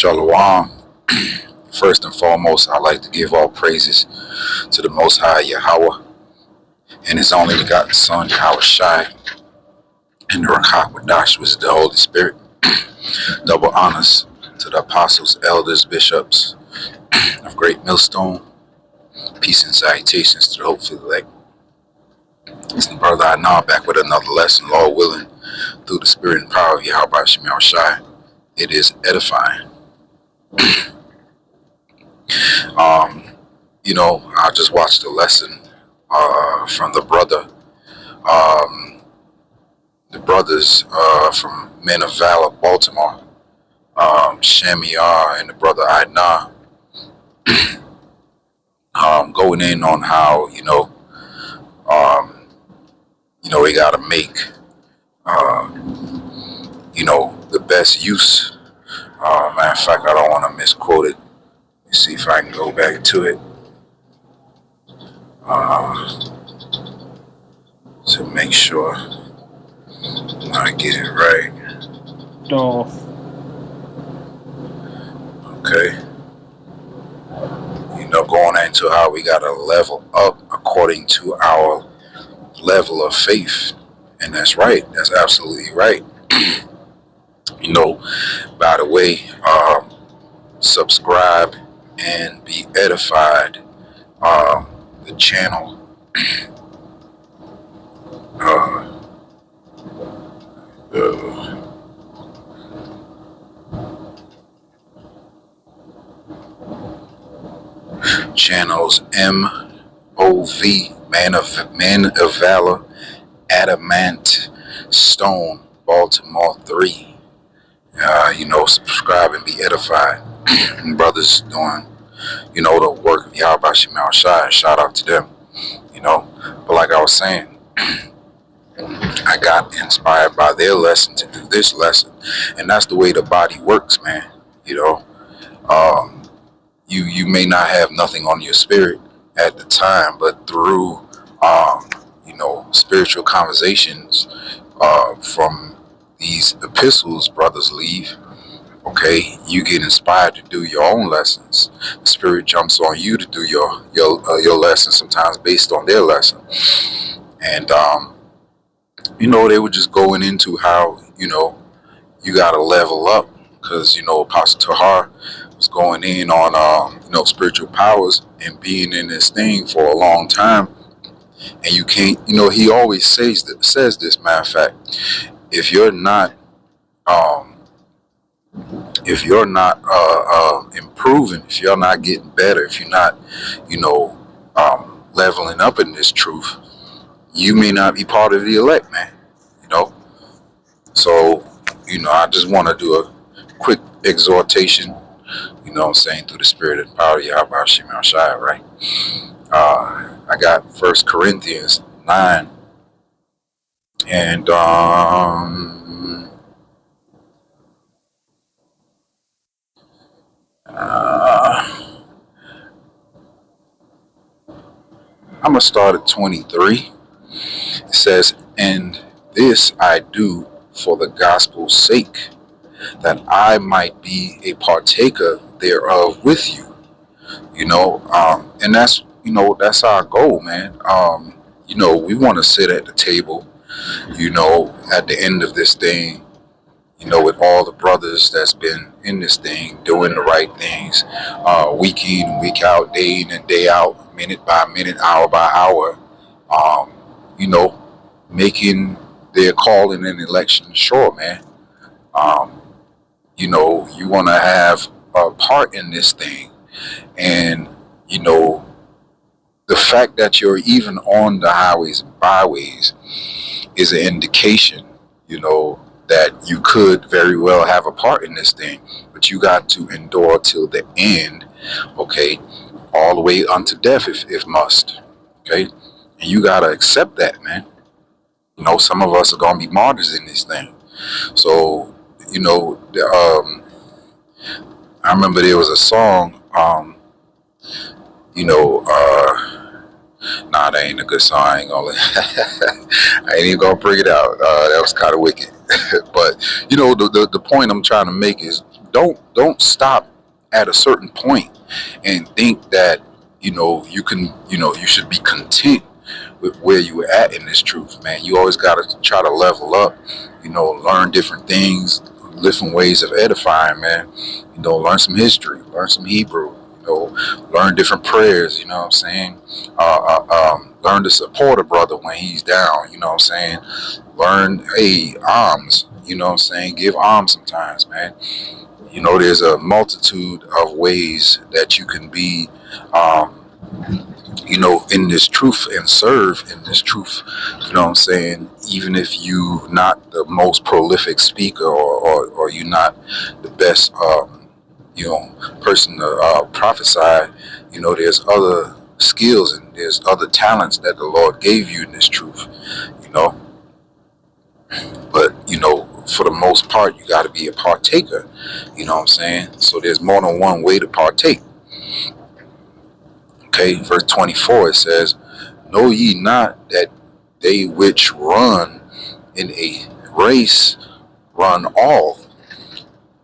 Shalom. First and foremost, I'd like to give all praises to the Most High Yahweh and His only begotten Son, Yahweh Shai, and the Rakah Wadash, which is the Holy Spirit. Double honors to the apostles, elders, bishops of Great Millstone. Peace and salutations to the hopeful elect. It's the brother I know back with another lesson, Lord willing, through the spirit and power of Yahweh Shai Shai. It is edifying. I just watched a lesson from the brothers from Men of Valor, Baltimore, Shamiar and the brother Idna, going in on how we got to make the best use. Matter of fact, I don't want to misquote it. Let's see if I can go back to it to make sure I get it right. No. Okay. Going into how we got to level up according to our level of faith. And that's right. That's absolutely right. By the way, subscribe and be edified. The channel channels MOV, Man of Valor, Adamant Stone, Baltimore 3. Subscribe and be edified. And brothers doing, the work of Yahweh Shai Shai. Shout out to them. But like I was saying, I got inspired by their lesson to do this lesson. And that's the way the body works, man. You may not have nothing on your spirit at the time, but through spiritual conversations from these epistles brothers leave, okay, you get inspired to do your own lessons. The spirit jumps on you to do your lesson, sometimes based on their lesson. And they were just going into how you got to level up, because Apostle Tahar was going in on spiritual powers and being in this thing for a long time. And you can't, he always says this, matter of fact, if you're not improving, if you're not getting better, if you're not, leveling up in this truth, you may not be part of the elect, man. So, I just want to do a quick exhortation, through the spirit and power of Yahweh Shai Shai, right? I got 1 Corinthians 9, and I'm going to start at 23. It says, "And this I do for the gospel's sake, that I might be a partaker thereof with you." And that's our goal, man. We want to sit at the table, at the end of this thing, with all the brothers that's been in this thing, doing the right things, week in, week out, day in and day out, minute by minute, hour by hour, making their calling and election sure, man. You want to have a part in this thing. And, the fact that you're even on the highways and byways is an indication, that you could very well have a part in this thing. But you got to endure till the end, okay, all the way unto death if must, okay? And you got to accept that, man. Some of us are going to be martyrs in this thing. So, I remember there was a song, nah, that ain't a good song. I ain't even gonna bring it out. That was kind of wicked. But the point I'm trying to make is Don't stop at a certain point and think that you can you should be content with where you were at in this truth, man. You always got to try to level up, learn different things, different ways of edifying, man. Learn some history, learn some Hebrew, learn different prayers, you know what I'm saying? Learn to support a brother when he's down, you know what I'm saying? Learn, hey, alms, you know what I'm saying? Give alms sometimes, man. There's a multitude of ways that you can be, in this truth and serve in this truth, you know what I'm saying? Even if you not the most prolific speaker or you're not the best, person to prophesy, there's other skills and there's other talents that the Lord gave you in this truth, you know. But, for the most part, you got to be a partaker, you know what I'm saying? So there's more than one way to partake. Okay, verse 24, it says, know ye not that they which run in a race run all,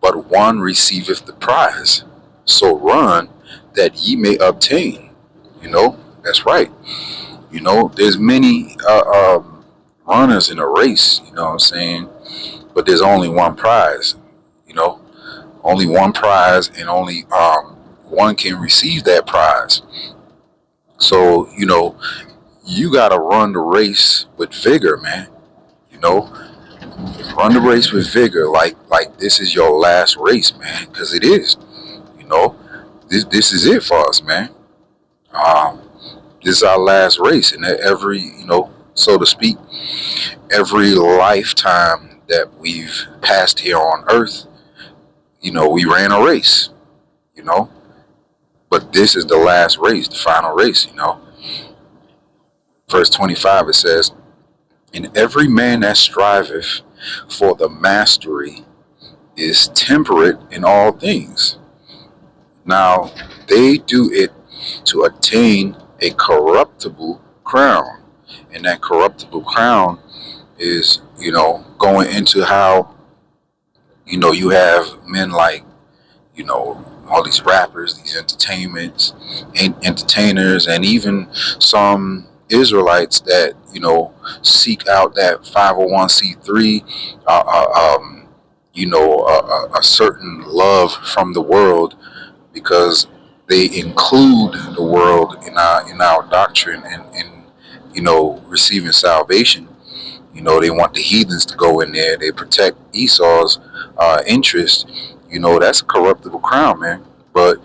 but one receiveth the prize. So run that ye may obtain. That's right. There's many runners in a race, you know what I'm saying? But there's only one prize, only one prize, and only one can receive that prize. So, you got to run the race with vigor, man. Run the race with vigor, like this is your last race, man, because it is. This is it for us, man. This is our last race, and every, so to speak, every lifetime that we've passed here on earth, we ran a race, but this is the last race, the final race, Verse 25, it says, and every man that striveth for the mastery is temperate in all things. Now, they do it to attain a corruptible crown. And that corruptible crown is, going into how, you have men like, all these rappers, these entertainers, and even some Israelites that, seek out that 501c3, a certain love from the world, because they include the world in our doctrine and receiving salvation. They want the heathens to go in there. They protect Esau's interest. That's a corruptible crown, man. But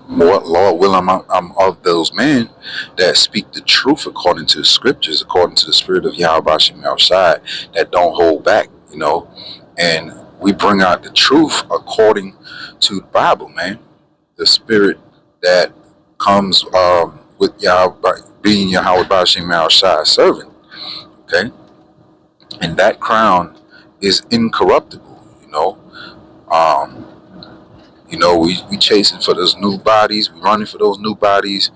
more Lord willing, I'm of those men that speak the truth according to the scriptures, according to the spirit of Yahweh Shem outside, that don't hold back, and we bring out the truth according to the Bible, man. The spirit that comes with Yahweh, being Yahweh Shem outside servant, okay? And that crown is incorruptible, we chasing for those new bodies. We running for those new bodies.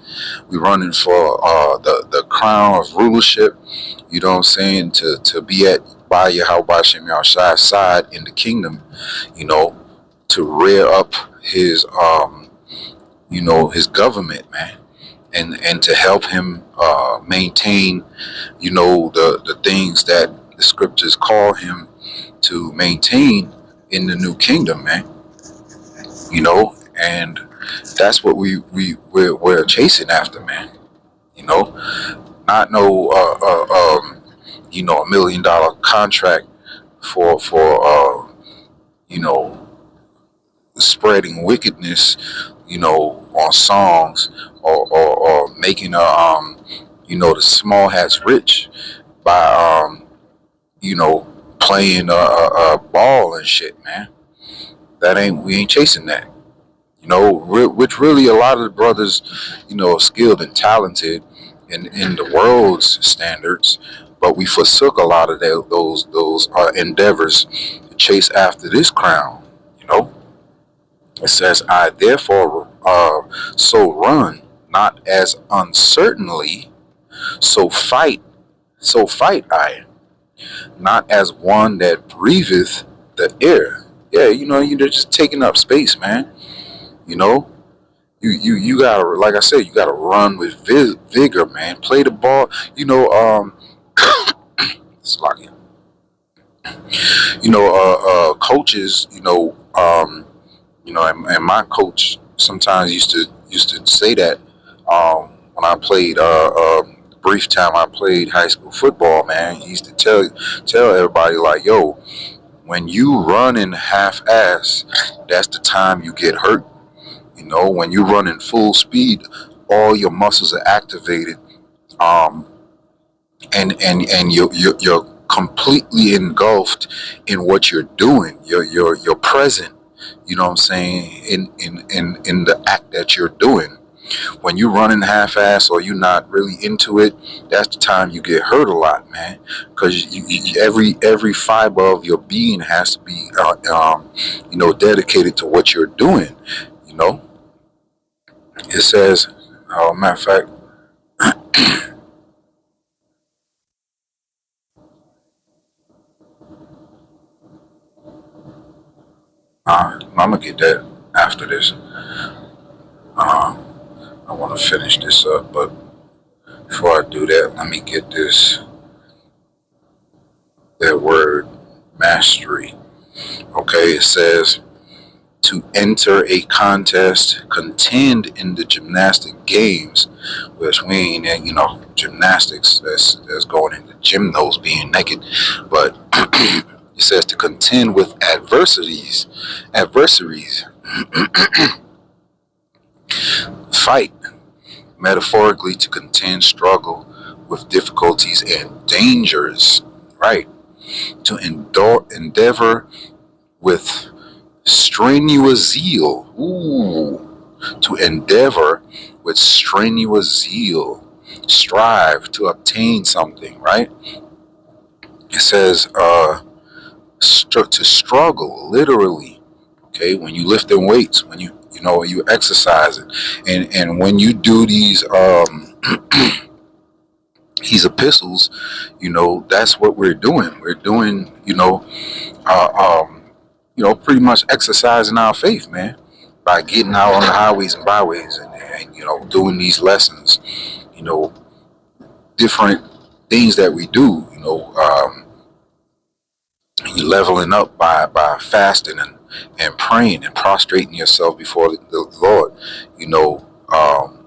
We running for the crown of rulership. You know what I'm saying? To be by Yahweh Shem Yahshua's side in the kingdom. To rear up his his government, man, and to help him maintain the things that the scriptures call him to maintain in the new kingdom, man. And that's what we're chasing after, man. Not no $1 million contract for spreading wickedness, on songs, or making the small hats rich by playing a ball and shit, man. We ain't chasing that. Which really a lot of the brothers, are skilled and talented in the world's standards, but we forsook a lot of those endeavors to chase after this crown. It says, I therefore so run, not as uncertainly, so fight I, not as one that breatheth the air. Yeah, you're just taking up space, man. You know, you gotta, like I said, you gotta run with vigor, man. Play the ball. It's like, coaches, and my coach sometimes used to say that when I played brief time I played high school football, man. He used to tell everybody like, yo, when you run in half ass, that's the time you get hurt. When you run in full speed, all your muscles are activated, um, and you're completely engulfed in what you're doing. You're present. You know what I'm saying, in the act that you're doing. When you running half-ass or you're not really into it, that's the time you get hurt a lot, man. Because every fiber of your being has to be, dedicated to what you're doing. You know, it says, matter of fact, I'm gonna get that after this. Uh, I want to finish this up, but before I do that, let me get that word mastery. Okay, it says to enter a contest, contend in the gymnastic games, which we ain't in, gymnastics. That's going into gymnos being naked, but it says to contend with adversaries, fight, metaphorically to contend, struggle with difficulties and dangers, right? To endeavor with strenuous zeal. Ooh. To endeavor with strenuous zeal. Strive to obtain something, right? It says to struggle, literally. Okay, when you lifting weights, when you exercising, and when you do these epistles, that's what we're doing. We're doing, uh, um, pretty much exercising our faith, man, by getting out on the highways and byways and doing these lessons, you know, different things that we do, you leveling up by fasting and praying and prostrating yourself before the Lord, you know, um,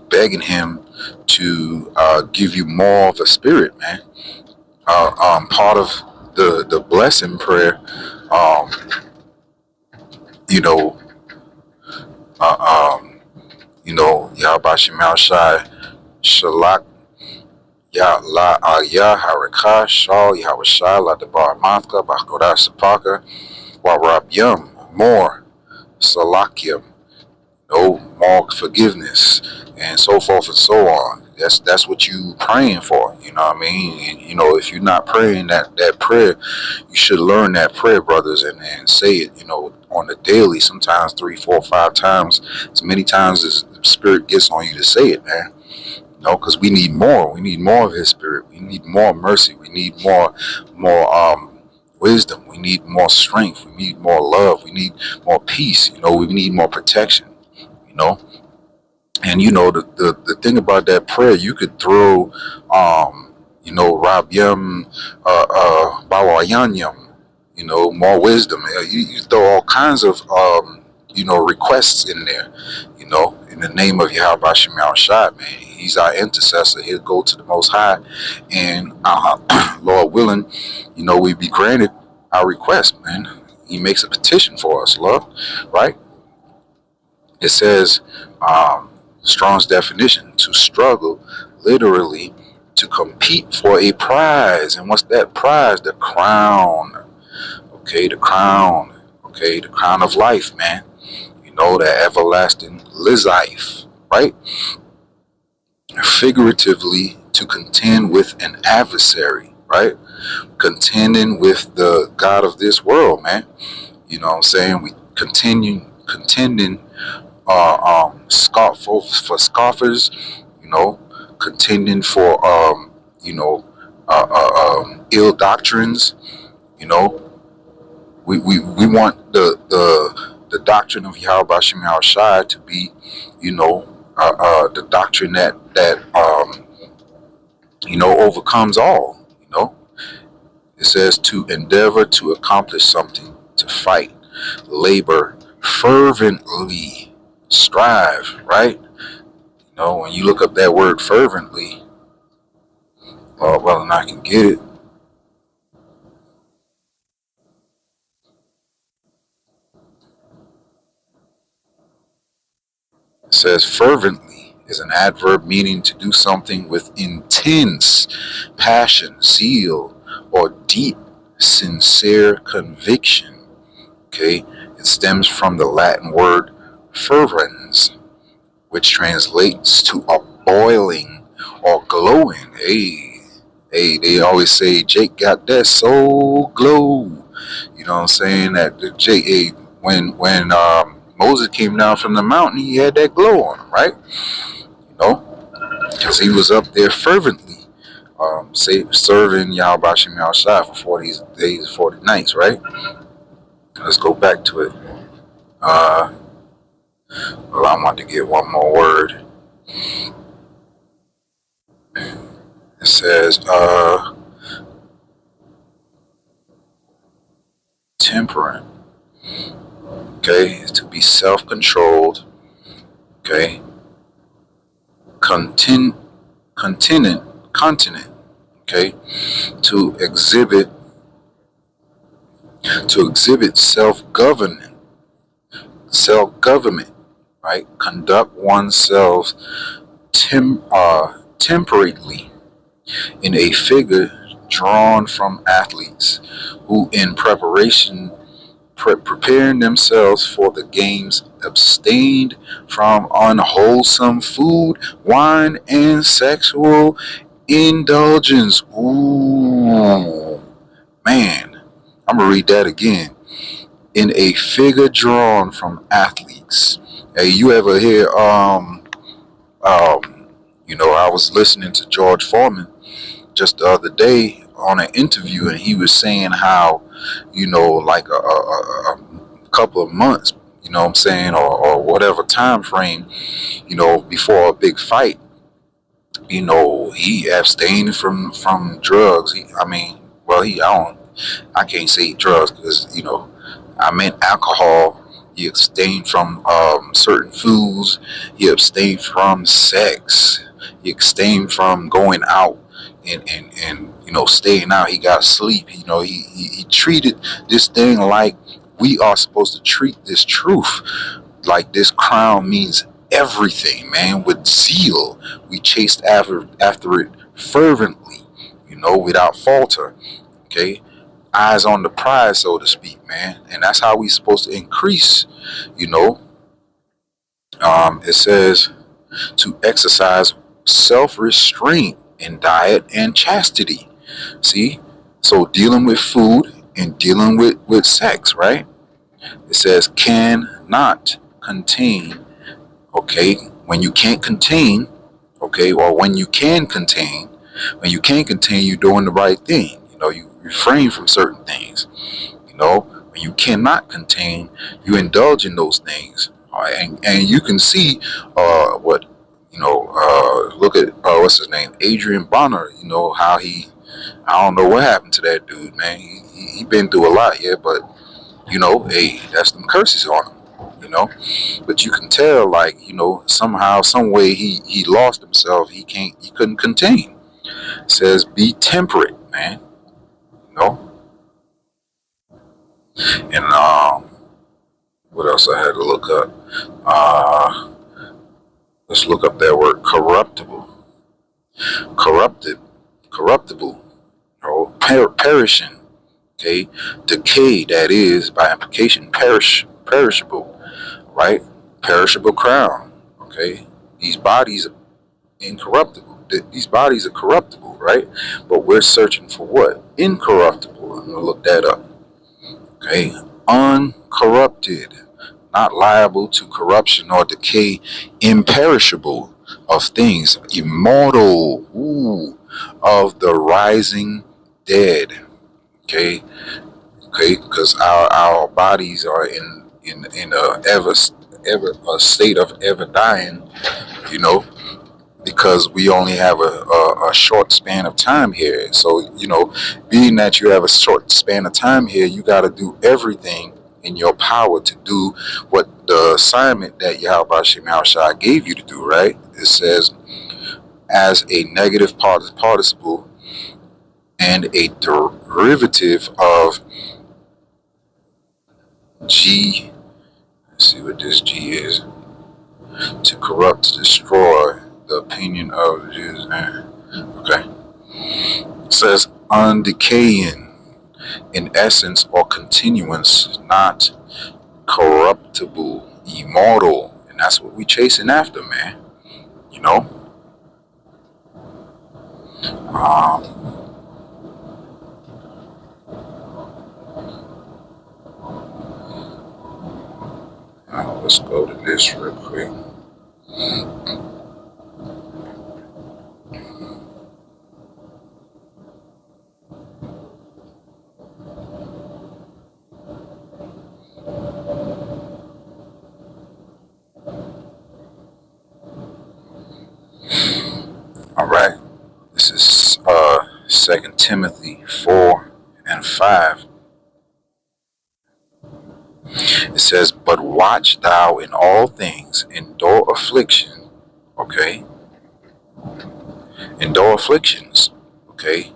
begging Him to give you more of the Spirit, man. Part of the blessing prayer, um, you know, Yahweh Shemal Shai, Shalak, Yah La Ayah Haraka Shal Yahweh Shai La Debar Mathka Bakoda Sapaka Warab Yum more Salakim, no more forgiveness, and so forth and so on. That's what you praying for, you know what I mean? And if you're not praying that prayer, you should learn that prayer, brothers, and say it, on the daily, sometimes 3, 4, 5 times, as many times as the Spirit gets on you to say it, man. Because we need more. We need more of His Spirit. We need more mercy. We need more wisdom. We need more strength. We need more love. We need more peace. We need more protection. You know, and the thing about that prayer, you could throw, Rabyam, Bawayanyam, more wisdom. You throw all kinds of, requests in there, in the name of Yahweh Shemel Shai, man. He's our intercessor. He'll go to the Most High, and Lord willing, we be granted our request, man. He makes a petition for us, Lord, right? It says, Strong's definition, to struggle, literally, to compete for a prize. And what's that prize? The crown. Okay, the crown. Okay, the crown of life, man. That everlasting life, right? Figuratively, to contend with an adversary, right? Contending with the God of this world, man. You know what I'm saying? We contending for scoffers, contending for ill doctrines, you know, We want the doctrine of Yahweh Shem Shai to be, the doctrine that overcomes all. It says to endeavor to accomplish something, to fight, labor fervently, strive, right? When you look up that word fervently, well, and I can get it. It says fervently is an adverb meaning to do something with intense passion, zeal, or deep, sincere conviction. Okay, it stems from the Latin word fervens, which translates to a boiling or glowing. Hey, they always say Jake got that soul glow. You know what I'm saying? That the Jake, hey, when Moses came down from the mountain, he had that glow on him, right? Because he was up there fervently, serving Yahweh Shem Shai for 40 days, 40 nights, right? Let's go back to it. Well, I want to get one more word. It says, temperate. Okay, to be self-controlled. Okay, continent. Okay, to exhibit self-government, right? Conduct oneself temperately in a figure drawn from athletes who, in preparing themselves for the games, abstained from unwholesome food, wine, and sexual indulgence. Ooh, man. I'm going to read that again. In a figure drawn from athletes. Hey, you ever hear, I was listening to George Foreman just the other day on an interview, and he was saying how, like a couple of months, you know what I'm saying, or whatever time frame, before a big fight, he abstained from drugs. I can't say drugs because, I meant alcohol. He abstained from certain foods. He abstained from sex. He abstained from going out and staying out. He got sleep. He treated this thing like we are supposed to treat this truth. Like this crown means everything, man. With zeal, we chased after it fervently, without falter. Okay, eyes on the prize, so to speak, man. And that's how we supposed to increase. It says to exercise self-restraint in diet and chastity. See, so dealing with food and dealing with sex, right? It says cannot contain. Okay, when you can't contain, okay, or when you can contain, you're doing the right thing. You refrain from certain things. When you cannot contain, you indulge in those things. And you can see what, look at, what's his name? Adrian Bonner, how I don't know what happened to that dude, man. He been through a lot, yeah, but, hey, that's them curses on him. But you can tell, like, somehow, some way he lost himself. He couldn't contain. It says be temperate, man. And what else I had to look up? Let's look up that word corruptible. Corruptible. Perishing. Okay, decay. That is, by implication, perishable. Right? Perishable crown. Okay, these bodies are incorruptible. These bodies are corruptible, right? But we're searching for what? Incorruptible. I'm gonna look that up. Okay, uncorrupted, not liable to corruption or decay, imperishable of things, immortal, of the rising dead. Okay, okay? Because our bodies are in a ever a state of ever dying, you know, because we only have a short span of time here. So, being that you have a short span of time here, you got to do everything in your power to do what the assignment that Yahweh Shem Shai gave you to do, right? It says, as a negative participle and a derivative of G, let's see what this G is, to corrupt, to destroy the opinion of Jews. Okay. It says undecaying, in essence or continuance, not corruptible, immortal. And that's what we chasing after, man. You know? Let's go to this real quick. All right. This is 2 Timothy 4 and 5. It says, but watch thou in all things, endure affliction, okay? Endure afflictions, okay?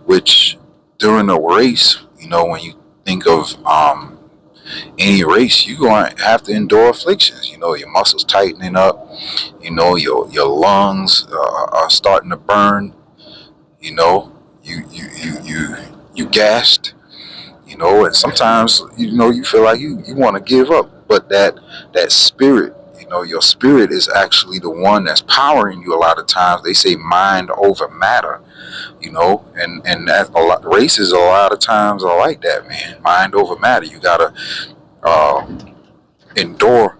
Which during a race, when you think of any race, you're going to have to endure afflictions. Your muscles tightening up, your lungs are starting to burn, you gassed, and sometimes you feel like you want to give up, but that spirit, your spirit is actually the one that's powering you. A lot of times they say mind over matter, and that races a lot of times are like that, man. Mind over matter. You gotta endure,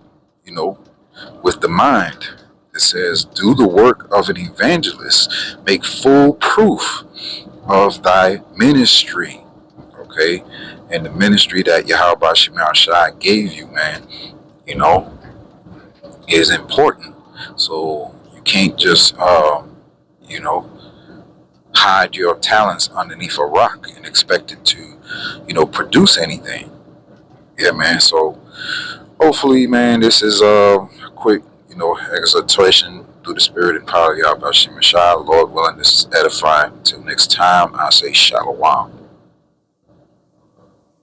with the mind. It says, do the work of an evangelist, make full proof of thy ministry. Okay, and the ministry that Yahweh Shem Shai gave you, man, is important. So you can't just, hide your talents underneath a rock and expect it to, produce anything. Yeah, man. So hopefully, man, this is a quick, exhortation through the spirit and power of Yahweh Shem Shai. Lord willing, this is edifying. Until next time, I say shalom.